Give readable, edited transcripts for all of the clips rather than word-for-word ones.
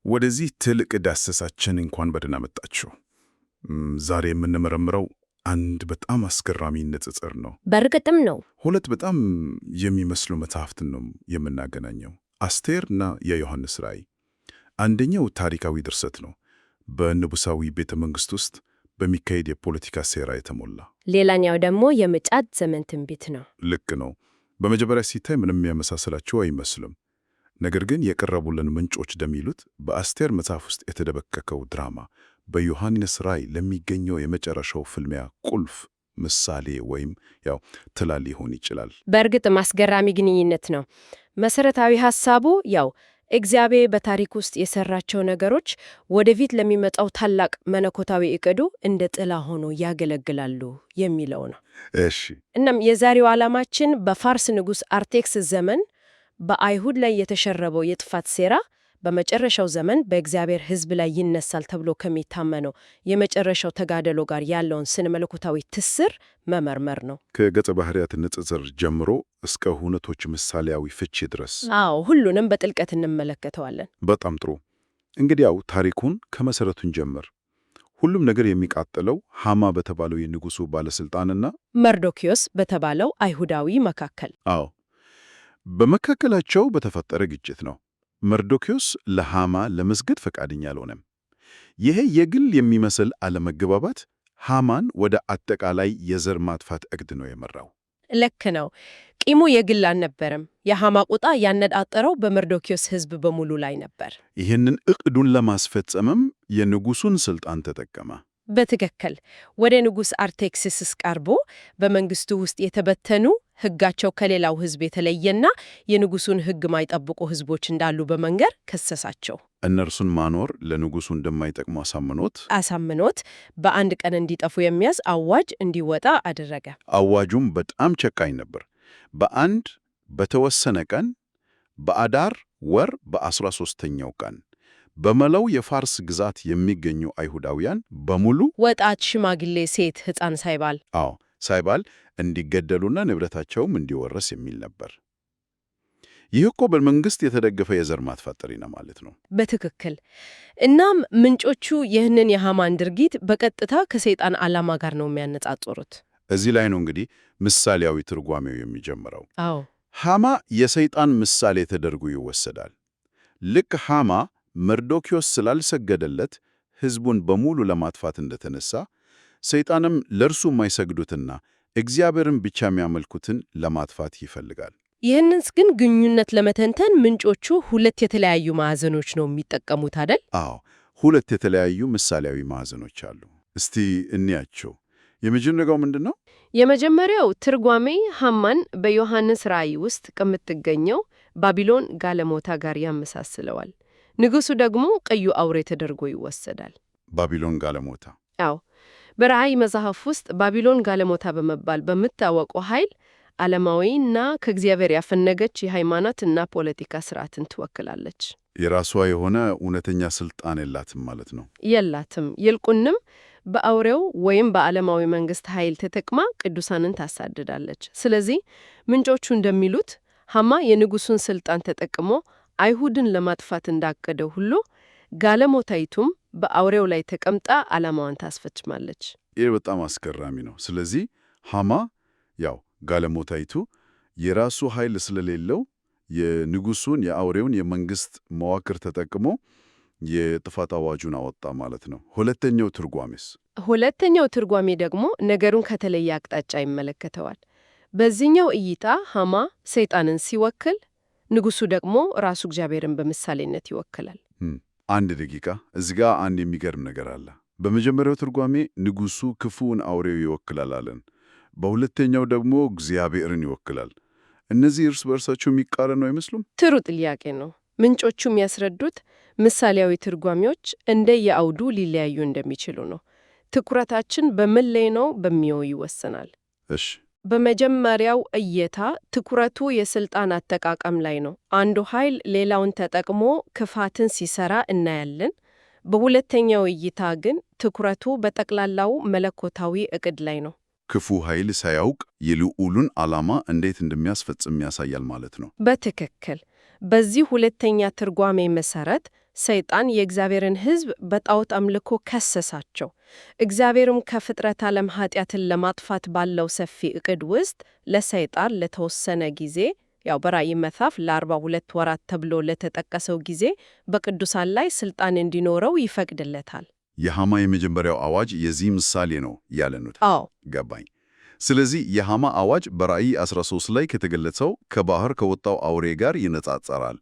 ወደዚህ ትልቅ ዳሰሳችን እንኳን በደህና መጣችሁ። ዛሬ የምንመረምረው አንድ በጣም አስገራሚ ንጽጽር ነው። በእርግጥም ነው። ሁለት በጣም የሚመስሉ መጽሐፍትን ነው የምናገናኘው፣ አስቴርና የዮሐንስ ራእይ። አንደኛው ታሪካዊ ድርሰት ነው፣ በንጉሣዊ ቤተ መንግሥት ውስጥ በሚካሄድ የፖለቲካ ሴራ የተሞላ። ሌላኛው ደግሞ የምጽአት ዘመን ትንቢት ነው። ልክ ነው። በመጀመሪያ ሲታይ ምንም የሚያመሳስላቸው አይመስልም። ነገር ግን የቀረቡልን ምንጮች እንደሚሉት በአስቴር መጽሐፍ ውስጥ የተደበቀከው ድራማ በዮሐንስ ራእይ ለሚገኘው የመጨረሻው ፍልሚያ ቁልፍ ምሳሌ ወይም ትላ ሊሆን ይችላል። በእርግጥም አስገራሚ ግንኙነት ነው። መሰረታዊ ሐሳቡ እግዚአብሔር በታሪክ ውስጥ የሰራቸው ነገሮች ወደፊት ለሚመጣው ታላቅ መለኮታዊ ዕቅዱ እንደ ጥላ ሆኖ ያገለግላሉ የሚለው ነው። እሺ። እናም የዛሬው ዓላማችን በፋርስ ንጉሥ አርጤክስስ ዘመን በአይሁድ ላይ የተሸረበው የጥፋት ሴራ በመጨረሻው ዘመን በእግዚአብሔር ሕዝብ ላይ ይነሳል ተብሎ ከሚታመነው የመጨረሻው ተጋድሎ ጋር ያለውን ስነ መለኮታዊ ትስስር መመርመር ነው። ከገጸ ባህሪያት ንጽጽር ጀምሮ እስከ ሁነቶች ምሳሌያዊ ፍቺ ድረስ። አዎ፣ ሁሉንም በጥልቀት እንመለከተዋለን። በጣም ጥሩ። እንግዲያው ታሪኩን ከመሰረቱን ጀምር። ሁሉም ነገር የሚቃጠለው ሐማ በተባለው የንጉሱ ባለስልጣንና መርዶክዮስ በተባለው አይሁዳዊ መካከል። አዎ፣ በመካከላቸው በተፈጠረ ግጭት ነው። መርዶክዮስ ለሐማ ለመስገድ ፈቃደኛ አልሆነም። ይሄ የግል የሚመስል አለመግባባት ሐማን ወደ አጠቃላይ የዘር ማጥፋት እቅድ ነው የመራው። ልክ ነው። ቂሙ የግል አልነበረም። የሐማ ቁጣ ያነጣጠረው በመርዶክዮስ ሕዝብ በሙሉ ላይ ነበር። ይህንን እቅዱን ለማስፈጸምም የንጉሱን ስልጣን ተጠቀመ። በትክክል ወደ ንጉሥ አርጤክስስ ቀርቦ በመንግስቱ ውስጥ የተበተኑ ሕጋቸው ከሌላው ሕዝብ የተለየና የንጉሱን ሕግ ማይጠብቁ ሕዝቦች እንዳሉ በመንገር ከሰሳቸው። እነርሱን ማኖር ለንጉሱ እንደማይጠቅሙ አሳምኖት በአንድ ቀን እንዲጠፉ የሚያዝ አዋጅ እንዲወጣ አደረገ። አዋጁም በጣም ጨካኝ ነበር። በአንድ በተወሰነ ቀን በአዳር ወር በ13ኛው ቀን በመላው የፋርስ ግዛት የሚገኙ አይሁዳውያን በሙሉ ወጣት፣ ሽማግሌ፣ ሴት፣ ሕፃን ሳይባል እንዲገደሉና ንብረታቸውም እንዲወረስ የሚል ነበር። ይህ እኮ በመንግስት የተደገፈ የዘር ማጥፋት ጥሪ ነው ማለት ነው። በትክክል። እናም ምንጮቹ ይህንን የሐማን ድርጊት በቀጥታ ከሰይጣን ዓላማ ጋር ነው የሚያነጻጽሩት። እዚህ ላይ ነው እንግዲህ ምሳሌያዊ ትርጓሜው የሚጀምረው። አዎ፣ ሐማ የሰይጣን ምሳሌ ተደርጎ ይወሰዳል። ልክ ሐማ መርዶክዮስ ስላልሰገደለት ሕዝቡን በሙሉ ለማጥፋት እንደተነሳ፣ ሰይጣንም ለእርሱ የማይሰግዱትና እግዚአብሔርን ብቻ የሚያመልኩትን ለማጥፋት ይፈልጋል። ይህንንስ ግን ግንኙነት ለመተንተን ምንጮቹ ሁለት የተለያዩ ማዕዘኖች ነው የሚጠቀሙት አይደል? አዎ፣ ሁለት የተለያዩ ምሳሌያዊ ማዕዘኖች አሉ። እስቲ እንያቸው። የመጀመሪያው ምንድን ነው? የመጀመሪያው ትርጓሜ ሐማን በዮሐንስ ራእይ ውስጥ ከምትገኘው ባቢሎን ጋለሞታ ጋር ያመሳስለዋል። ንጉሡ ደግሞ ቀዩ አውሬ ተደርጎ ይወሰዳል። ባቢሎን ጋለሞታ። አዎ፣ በራእይ መጽሐፍ ውስጥ ባቢሎን ጋለሞታ በመባል በምታወቀው ኃይል ዓለማዊና ከእግዚአብሔር ያፈነገች የሃይማኖትና ፖለቲካ ስርዓትን ትወክላለች። የራሷ የሆነ እውነተኛ ስልጣን የላትም ማለት ነው? የላትም። ይልቁንም በአውሬው ወይም በዓለማዊ መንግስት ኃይል ተጠቅማ ቅዱሳንን ታሳድዳለች። ስለዚህ ምንጮቹ እንደሚሉት ሐማ የንጉሱን ስልጣን ተጠቅሞ አይሁድን ለማጥፋት እንዳቀደው ሁሉ ጋለሞታይቱም በአውሬው ላይ ተቀምጣ ዓላማዋን ታስፈጽማለች። ይህ በጣም አስገራሚ ነው። ስለዚህ ሐማ ጋለሞታይቱ የራሱ ኃይል ስለሌለው የንጉሱን የአውሬውን የመንግስት መዋቅር ተጠቅሞ የጥፋት አዋጁን አወጣ ማለት ነው። ሁለተኛው ትርጓሜስ? ሁለተኛው ትርጓሜ ደግሞ ነገሩን ከተለየ አቅጣጫ ይመለከተዋል። በዚህኛው እይታ ሐማ ሰይጣንን ሲወክል፣ ንጉሱ ደግሞ ራሱ እግዚአብሔርን በምሳሌነት ይወክላል። አንድ ደቂቃ፣ እዚህ ጋር አንድ የሚገርም ነገር አለ። በመጀመሪያው ትርጓሜ ንጉሱ ክፉውን አውሬው ይወክላል አለን። በሁለተኛው ደግሞ እግዚአብሔርን ይወክላል። እነዚህ እርስ በርሳቸው የሚቃረኑ አይመስሉም? ጥሩ ጥያቄ ነው። ምንጮቹ የሚያስረዱት ምሳሌያዊ ትርጓሜዎች እንደ የአውዱ ሊለያዩ እንደሚችሉ ነው። ትኩረታችን በምን ላይ ነው በሚለው ይወሰናል። እሺ፣ በመጀመሪያው እይታ ትኩረቱ የስልጣን አጠቃቀም ላይ ነው። አንዱ ኃይል ሌላውን ተጠቅሞ ክፋትን ሲሰራ እናያለን። በሁለተኛው እይታ ግን ትኩረቱ በጠቅላላው መለኮታዊ ዕቅድ ላይ ነው። ክፉ ኃይል ሳያውቅ የልዑሉን ዓላማ እንዴት እንደሚያስፈጽም ያሳያል ማለት ነው። በትክክል። በዚህ ሁለተኛ ትርጓሜ መሰረት ሰይጣን የእግዚአብሔርን ሕዝብ በጣዖት አምልኮ ከሰሳቸው። እግዚአብሔርም ከፍጥረት ዓለም ኃጢአትን ለማጥፋት ባለው ሰፊ ዕቅድ ውስጥ ለሰይጣን ለተወሰነ ጊዜ በራእይ መጽሐፍ ለ42 ወራት ተብሎ ለተጠቀሰው ጊዜ በቅዱሳን ላይ ስልጣን እንዲኖረው ይፈቅድለታል። የሐማ የመጀመሪያው አዋጅ የዚህ ምሳሌ ነው ያለኑት? አዎ፣ ገባኝ። ስለዚህ የሐማ አዋጅ በራእይ 13 ላይ ከተገለጸው ከባህር ከወጣው አውሬ ጋር ይነጻጸራል።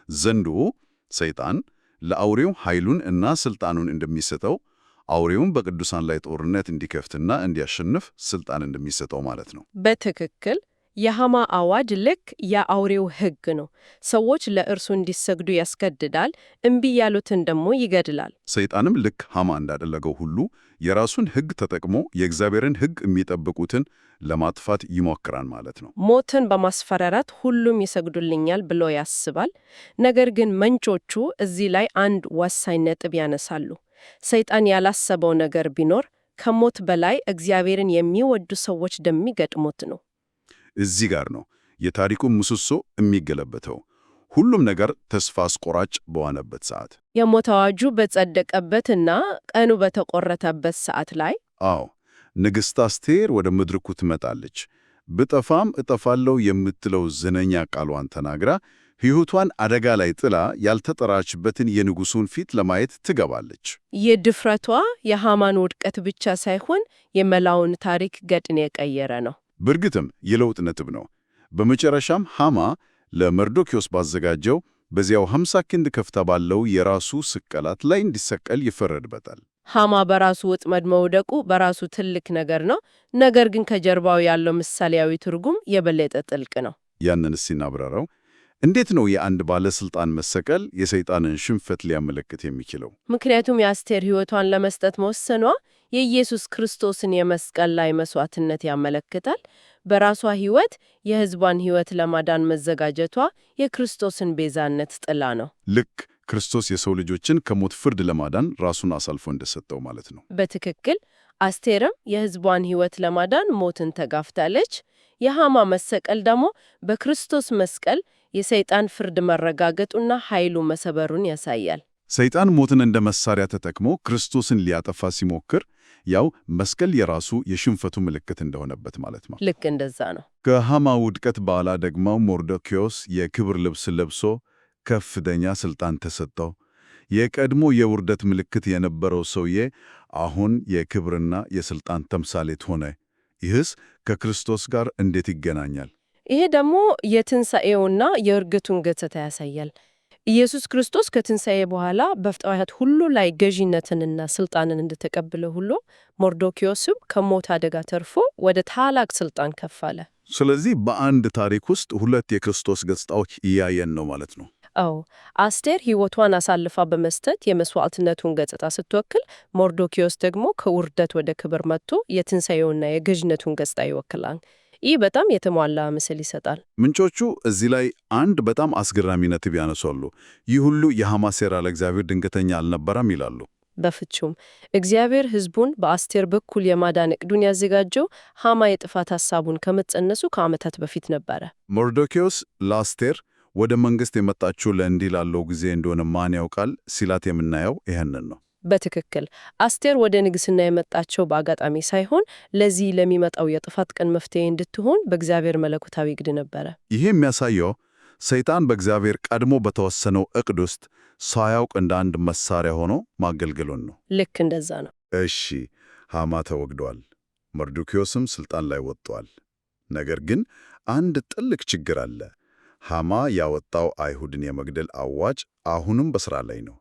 ዘንዶው ሰይጣን ለአውሬው ኃይሉን እና ስልጣኑን እንደሚሰጠው፣ አውሬውም በቅዱሳን ላይ ጦርነት እንዲከፍትና እንዲያሸንፍ ስልጣን እንደሚሰጠው ማለት ነው። በትክክል የሐማ አዋጅ ልክ የአውሬው ሕግ ነው። ሰዎች ለእርሱ እንዲሰግዱ ያስገድዳል፣ እምቢ ያሉትን ደግሞ ይገድላል። ሰይጣንም ልክ ሐማ እንዳደረገው ሁሉ የራሱን ሕግ ተጠቅሞ የእግዚአብሔርን ሕግ የሚጠብቁትን ለማጥፋት ይሞክራል ማለት ነው። ሞትን በማስፈራራት ሁሉም ይሰግዱልኛል ብሎ ያስባል። ነገር ግን ምንጮቹ እዚህ ላይ አንድ ወሳኝ ነጥብ ያነሳሉ። ሰይጣን ያላሰበው ነገር ቢኖር ከሞት በላይ እግዚአብሔርን የሚወዱ ሰዎች እንደሚገጥሙት ነው። እዚህ ጋር ነው የታሪኩን ምሰሶ የሚገለበተው። ሁሉም ነገር ተስፋ አስቆራጭ በሆነበት ሰዓት፣ የሞት አዋጁ በጸደቀበትና ቀኑ በተቆረጠበት ሰዓት ላይ ንግሥት አስቴር ወደ መድረኩ ትመጣለች። ብጠፋም እጠፋለሁ የምትለው ዝነኛ ቃሏን ተናግራ ሕይወቷን አደጋ ላይ ጥላ ያልተጠራችበትን የንጉሡን ፊት ለማየት ትገባለች። ይህ ድፍረቷ የሐማን ውድቀት ብቻ ሳይሆን የመላውን ታሪክ ገጥን የቀየረ ነው። በእርግጥም የለውጥ ነጥብ ነው። በመጨረሻም ሐማ ለመርዶክዮስ ባዘጋጀው በዚያው 50 ክንድ ከፍታ ባለው የራሱ ስቅላት ላይ እንዲሰቀል ይፈረድበታል። ሐማ በራሱ ወጥመድ መውደቁ በራሱ ትልቅ ነገር ነው። ነገር ግን ከጀርባው ያለው ምሳሌያዊ ትርጉም የበለጠ ጥልቅ ነው። ያንን ሲናብራራው እንዴት ነው የአንድ ባለስልጣን መሰቀል የሰይጣንን ሽንፈት ሊያመለክት የሚችለው? ምክንያቱም የአስቴር ሕይወቷን ለመስጠት መወሰኗ የኢየሱስ ክርስቶስን የመስቀል ላይ መስዋዕትነት ያመለክታል። በራሷ ሕይወት የሕዝቧን ሕይወት ለማዳን መዘጋጀቷ የክርስቶስን ቤዛነት ጥላ ነው። ልክ ክርስቶስ የሰው ልጆችን ከሞት ፍርድ ለማዳን ራሱን አሳልፎ እንደሰጠው ማለት ነው። በትክክል አስቴርም የሕዝቧን ሕይወት ለማዳን ሞትን ተጋፍታለች። የሐማ መሰቀል ደግሞ በክርስቶስ መስቀል የሰይጣን ፍርድ መረጋገጡና ኃይሉ መሰበሩን ያሳያል። ሰይጣን ሞትን እንደ መሳሪያ ተጠቅሞ ክርስቶስን ሊያጠፋ ሲሞክር ያው መስቀል የራሱ የሽንፈቱ ምልክት እንደሆነበት ማለት ነው። ልክ እንደዛ ነው። ከሐማ ውድቀት በኋላ ደግሞ መርዶክዮስ የክብር ልብስ ለብሶ ከፍተኛ ስልጣን ተሰጠው። የቀድሞ የውርደት ምልክት የነበረው ሰውዬ አሁን የክብርና የስልጣን ተምሳሌት ሆነ። ይህስ ከክርስቶስ ጋር እንዴት ይገናኛል? ይሄ ደግሞ የትንሣኤውና የእርገቱን ገጽታ ያሳያል። ኢየሱስ ክርስቶስ ከትንሣኤ በኋላ በፍጥረታት ሁሉ ላይ ገዢነትንና ስልጣንን እንደተቀበለ ሁሉ መርዶክዮስም ከሞት አደጋ ተርፎ ወደ ታላቅ ስልጣን ከፍ አለ። ስለዚህ በአንድ ታሪክ ውስጥ ሁለት የክርስቶስ ገጽታዎች እያየን ነው ማለት ነው። አዎ፣ አስቴር ሕይወቷን አሳልፋ በመስጠት የመስዋዕትነቱን ገጽታ ስትወክል፣ መርዶክዮስ ደግሞ ከውርደት ወደ ክብር መጥቶ የትንሣኤውና የገዥነቱን ገጽታ ይወክላል። ይህ በጣም የተሟላ ምስል ይሰጣል። ምንጮቹ እዚህ ላይ አንድ በጣም አስገራሚ ነጥብ ያነሳሉ። ይህ ሁሉ የሐማ ሴራ ለእግዚአብሔር ድንገተኛ አልነበረም ይላሉ። በፍጹም እግዚአብሔር ሕዝቡን በአስቴር በኩል የማዳን ዕቅዱን ያዘጋጀው ሐማ የጥፋት ሐሳቡን ከመጸነሱ ከዓመታት በፊት ነበረ። መርዶክዮስ ለአስቴር ወደ መንግሥት የመጣችው ለእንዲህ ላለው ጊዜ እንደሆነ ማን ያውቃል ሲላት የምናየው ይህንን ነው። በትክክል አስቴር ወደ ንግሥና የመጣቸው በአጋጣሚ ሳይሆን ለዚህ ለሚመጣው የጥፋት ቀን መፍትሄ እንድትሆን በእግዚአብሔር መለኮታዊ ዕቅድ ነበረ። ይሄ የሚያሳየው ሰይጣን በእግዚአብሔር ቀድሞ በተወሰነው ዕቅድ ውስጥ ሳያውቅ እንደ አንድ መሳሪያ ሆኖ ማገልገሉን ነው። ልክ እንደዛ ነው። እሺ፣ ሐማ ተወግዷል፣ መርዶክዮስም ሥልጣን ላይ ወጥቷል። ነገር ግን አንድ ጥልቅ ችግር አለ። ሐማ ያወጣው አይሁድን የመግደል አዋጅ አሁንም በሥራ ላይ ነው።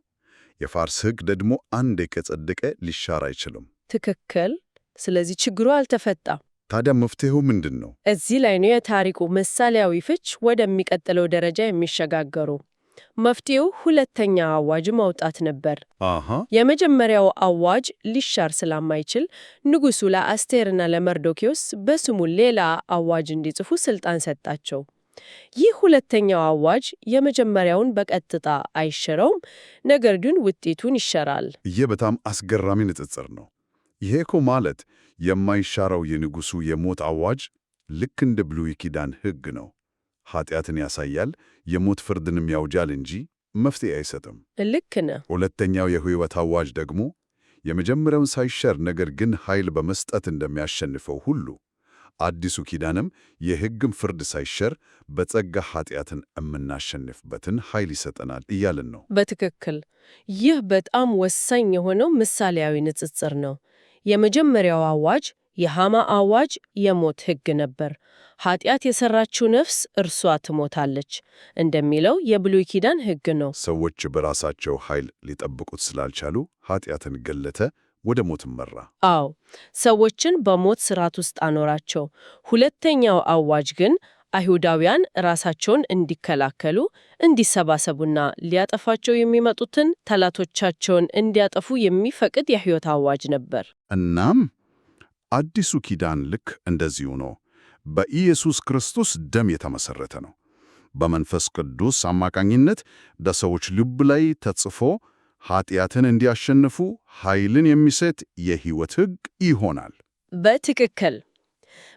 የፋርስ ሕግ ደግሞ አንዴ ከጸደቀ ሊሻር አይችልም። ትክክል። ስለዚህ ችግሩ አልተፈታም። ታዲያ መፍትሄው ምንድን ነው? እዚህ ላይ ነው የታሪኩ ምሳሌያዊ ፍች ወደሚቀጥለው ደረጃ የሚሸጋገሩ። መፍትሄው ሁለተኛ አዋጅ ማውጣት ነበር። የመጀመሪያው አዋጅ ሊሻር ስለማይችል ንጉሡ ለአስቴርና ለመርዶክዮስ በስሙ ሌላ አዋጅ እንዲጽፉ ሥልጣን ሰጣቸው። ይህ ሁለተኛው አዋጅ የመጀመሪያውን በቀጥታ አይሽረውም፣ ነገር ግን ውጤቱን ይሻራል። ይህ በጣም አስገራሚ ንጽጽር ነው። ይሄ እኮ ማለት የማይሻረው የንጉሡ የሞት አዋጅ ልክ እንደ ብሉይ ኪዳን ሕግ ነው። ኃጢአትን ያሳያል፣ የሞት ፍርድንም ያውጃል እንጂ መፍትሄ አይሰጥም። ልክ ነህ። ሁለተኛው የሕይወት አዋጅ ደግሞ የመጀመሪያውን ሳይሻር ነገር ግን ኃይል በመስጠት እንደሚያሸንፈው ሁሉ አዲሱ ኪዳንም የሕግም ፍርድ ሳይሻር በጸጋ ኃጢአትን የምናሸንፍበትን ኃይል ይሰጠናል እያልን ነው። በትክክል። ይህ በጣም ወሳኝ የሆነው ምሳሌያዊ ንጽጽር ነው። የመጀመሪያው አዋጅ የሐማ አዋጅ የሞት ሕግ ነበር። ኃጢአት የሠራችው ነፍስ እርሷ ትሞታለች እንደሚለው የብሉይ ኪዳን ሕግ ነው። ሰዎች በራሳቸው ኃይል ሊጠብቁት ስላልቻሉ ኃጢአትን ገለተ፣ ወደ ሞትም መራ። አዎ፣ ሰዎችን በሞት ሥርዓት ውስጥ አኖራቸው። ሁለተኛው አዋጅ ግን አይሁዳውያን ራሳቸውን እንዲከላከሉ፣ እንዲሰባሰቡና ሊያጠፋቸው የሚመጡትን ጠላቶቻቸውን እንዲያጠፉ የሚፈቅድ የሕይወት አዋጅ ነበር። እናም አዲሱ ኪዳን ልክ እንደዚሁ ነው። በኢየሱስ ክርስቶስ ደም የተመሠረተ ነው። በመንፈስ ቅዱስ አማካኝነት በሰዎች ልብ ላይ ተጽፎ ኃጢአትን እንዲያሸንፉ ኃይልን የሚሰጥ የሕይወት ሕግ ይሆናል። በትክክል።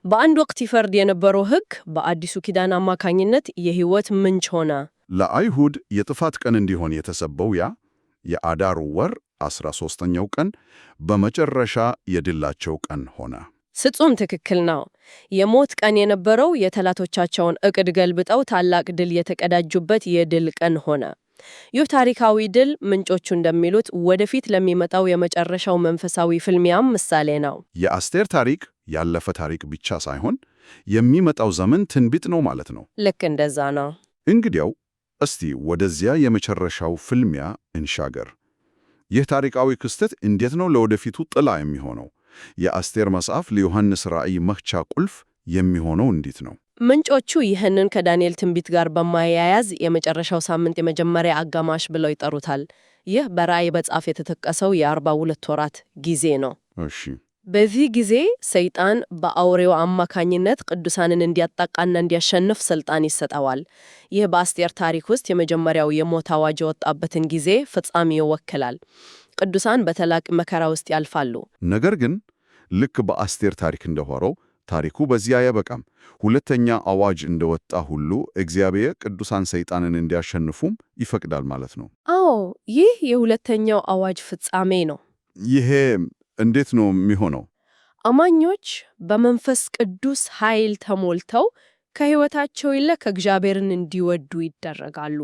በአንድ ወቅት ይፈርድ የነበረው ሕግ በአዲሱ ኪዳን አማካኝነት የሕይወት ምንጭ ሆነ። ለአይሁድ የጥፋት ቀን እንዲሆን የተሰበው ያ የአዳር ወር 13ኛው ቀን በመጨረሻ የድላቸው ቀን ሆነ። ፍጹም ትክክል ነው። የሞት ቀን የነበረው የጠላቶቻቸውን ዕቅድ ገልብጠው ታላቅ ድል የተቀዳጁበት የድል ቀን ሆነ። ይህ ታሪካዊ ድል ምንጮቹ እንደሚሉት ወደፊት ለሚመጣው የመጨረሻው መንፈሳዊ ፍልሚያም ምሳሌ ነው። የአስቴር ታሪክ ያለፈ ታሪክ ብቻ ሳይሆን የሚመጣው ዘመን ትንቢት ነው ማለት ነው። ልክ እንደዛ ነው። እንግዲያው እስቲ ወደዚያ የመጨረሻው ፍልሚያ እንሻገር። ይህ ታሪካዊ ክስተት እንዴት ነው ለወደፊቱ ጥላ የሚሆነው? የአስቴር መጽሐፍ ለዮሐንስ ራእይ መክቻ ቁልፍ የሚሆነው እንዴት ነው? ምንጮቹ ይህንን ከዳንኤል ትንቢት ጋር በማያያዝ የመጨረሻው ሳምንት የመጀመሪያ አጋማሽ ብለው ይጠሩታል። ይህ በራእይ መጽሐፍ የተጠቀሰው የ42 ወራት ጊዜ ነው። እሺ። በዚህ ጊዜ ሰይጣን በአውሬው አማካኝነት ቅዱሳንን እንዲያጣቃና እንዲያሸንፍ ስልጣን ይሰጠዋል። ይህ በአስቴር ታሪክ ውስጥ የመጀመሪያው የሞት አዋጅ የወጣበትን ጊዜ ፍጻሜ ይወክላል። ቅዱሳን በታላቅ መከራ ውስጥ ያልፋሉ። ነገር ግን ልክ በአስቴር ታሪክ እንደሆነው ታሪኩ በዚያ አያበቃም። ሁለተኛ አዋጅ እንደወጣ ሁሉ እግዚአብሔር ቅዱሳን ሰይጣንን እንዲያሸንፉም ይፈቅዳል ማለት ነው። አዎ፣ ይህ የሁለተኛው አዋጅ ፍጻሜ ነው። ይሄ እንዴት ነው የሚሆነው? አማኞች በመንፈስ ቅዱስ ኃይል ተሞልተው ከሕይወታቸው ይልቅ እግዚአብሔርን እንዲወዱ ይደረጋሉ።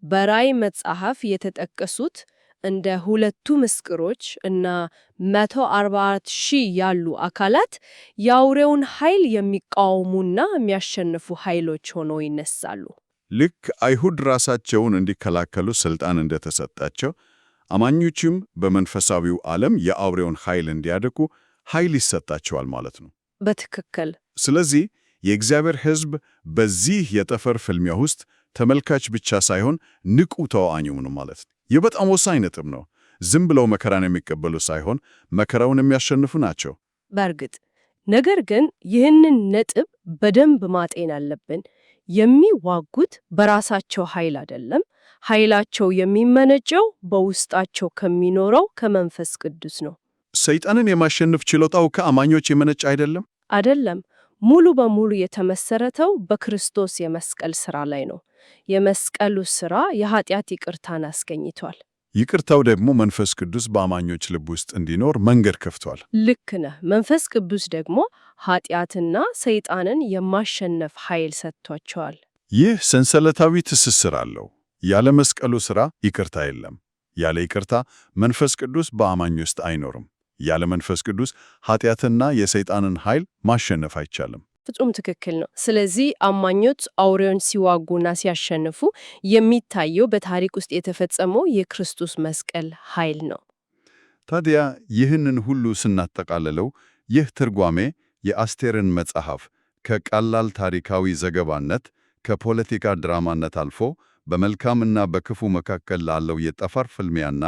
በራእይ መጽሐፍ የተጠቀሱት እንደ ሁለቱ ምስክሮች እና 144,000 ያሉ አካላት የአውሬውን ኃይል የሚቃወሙና የሚያሸንፉ ኃይሎች ሆነው ይነሳሉ። ልክ አይሁድ ራሳቸውን እንዲከላከሉ ስልጣን እንደተሰጣቸው አማኞችም በመንፈሳዊው ዓለም የአውሬውን ኃይል እንዲያደቁ ኃይል ይሰጣቸዋል ማለት ነው። በትክክል። ስለዚህ የእግዚአብሔር ሕዝብ በዚህ የጠፈር ፍልሚያ ውስጥ ተመልካች ብቻ ሳይሆን ንቁ ተዋናኝ ነው ማለት ነው። ይህ በጣም ወሳኝ ነጥብ ነው። ዝም ብለው መከራን የሚቀበሉ ሳይሆን መከራውን የሚያሸንፉ ናቸው። በእርግጥ ነገር ግን ይህንን ነጥብ በደንብ ማጤን አለብን። የሚዋጉት በራሳቸው ኃይል አይደለም። ኃይላቸው የሚመነጨው በውስጣቸው ከሚኖረው ከመንፈስ ቅዱስ ነው። ሰይጣንን የማሸነፍ ችሎታው ከአማኞች የመነጨ አይደለም። ሙሉ በሙሉ የተመሰረተው በክርስቶስ የመስቀል ሥራ ላይ ነው። የመስቀሉ ሥራ የኃጢአት ይቅርታን አስገኝቷል። ይቅርታው ደግሞ መንፈስ ቅዱስ በአማኞች ልብ ውስጥ እንዲኖር መንገድ ከፍቷል። ልክ ነህ። መንፈስ ቅዱስ ደግሞ ኃጢአትና ሰይጣንን የማሸነፍ ኃይል ሰጥቷቸዋል። ይህ ሰንሰለታዊ ትስስር አለው። ያለ መስቀሉ ሥራ ይቅርታ የለም። ያለ ይቅርታ መንፈስ ቅዱስ በአማኝ ውስጥ አይኖርም። ያለ መንፈስ ቅዱስ ኃጢአትና የሰይጣንን ኃይል ማሸነፍ አይቻልም። ፍጹም ትክክል ነው። ስለዚህ አማኞች አውሬውን ሲዋጉና ሲያሸንፉ የሚታየው በታሪክ ውስጥ የተፈጸመው የክርስቶስ መስቀል ኃይል ነው። ታዲያ ይህንን ሁሉ ስናጠቃልለው ይህ ትርጓሜ የአስቴርን መጽሐፍ ከቀላል ታሪካዊ ዘገባነት፣ ከፖለቲካ ድራማነት አልፎ በመልካምና በክፉ መካከል ላለው የጠፈር ፍልሚያና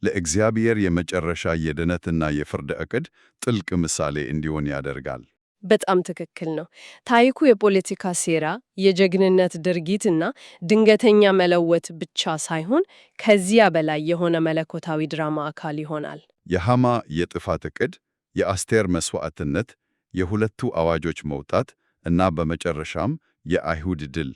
ለእግዚአብሔር የመጨረሻ የድነትና የፍርድ ዕቅድ ጥልቅ ምሳሌ እንዲሆን ያደርጋል። በጣም ትክክል ነው። ታሪኩ የፖለቲካ ሴራ፣ የጀግንነት ድርጊትና ድንገተኛ መለወጥ ብቻ ሳይሆን ከዚያ በላይ የሆነ መለኮታዊ ድራማ አካል ይሆናል። የሐማ የጥፋት ዕቅድ፣ የአስቴር መሥዋዕትነት፣ የሁለቱ አዋጆች መውጣት እና በመጨረሻም የአይሁድ ድል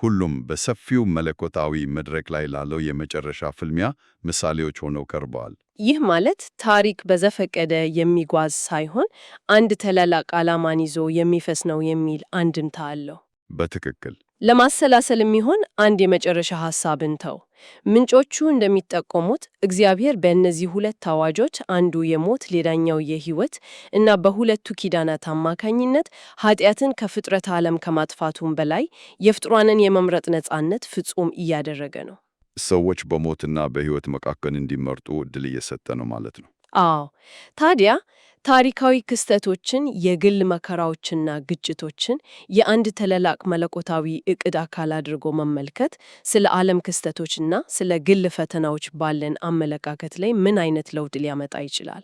ሁሉም በሰፊው መለኮታዊ መድረክ ላይ ላለው የመጨረሻ ፍልሚያ ምሳሌዎች ሆነው ቀርበዋል። ይህ ማለት ታሪክ በዘፈቀደ የሚጓዝ ሳይሆን አንድ ታላቅ ዓላማን ይዞ የሚፈስ ነው የሚል አንድምታ አለው። በትክክል። ለማሰላሰል የሚሆን አንድ የመጨረሻ ሐሳብን ተው። ምንጮቹ እንደሚጠቆሙት እግዚአብሔር በእነዚህ ሁለት አዋጆች አንዱ የሞት ሌላኛው የሕይወት እና በሁለቱ ኪዳናት አማካኝነት ኃጢአትን ከፍጥረት ዓለም ከማጥፋቱም በላይ የፍጡራንን የመምረጥ ነጻነት ፍጹም እያደረገ ነው። ሰዎች በሞትና በሕይወት መካከል እንዲመርጡ ዕድል እየሰጠ ነው ማለት ነው። አዎ። ታዲያ ታሪካዊ ክስተቶችን፣ የግል መከራዎችና ግጭቶችን የአንድ ታላቅ መለኮታዊ ዕቅድ አካል አድርጎ መመልከት ስለ ዓለም ክስተቶችና ስለ ግል ፈተናዎች ባለን አመለካከት ላይ ምን አይነት ለውጥ ሊያመጣ ይችላል?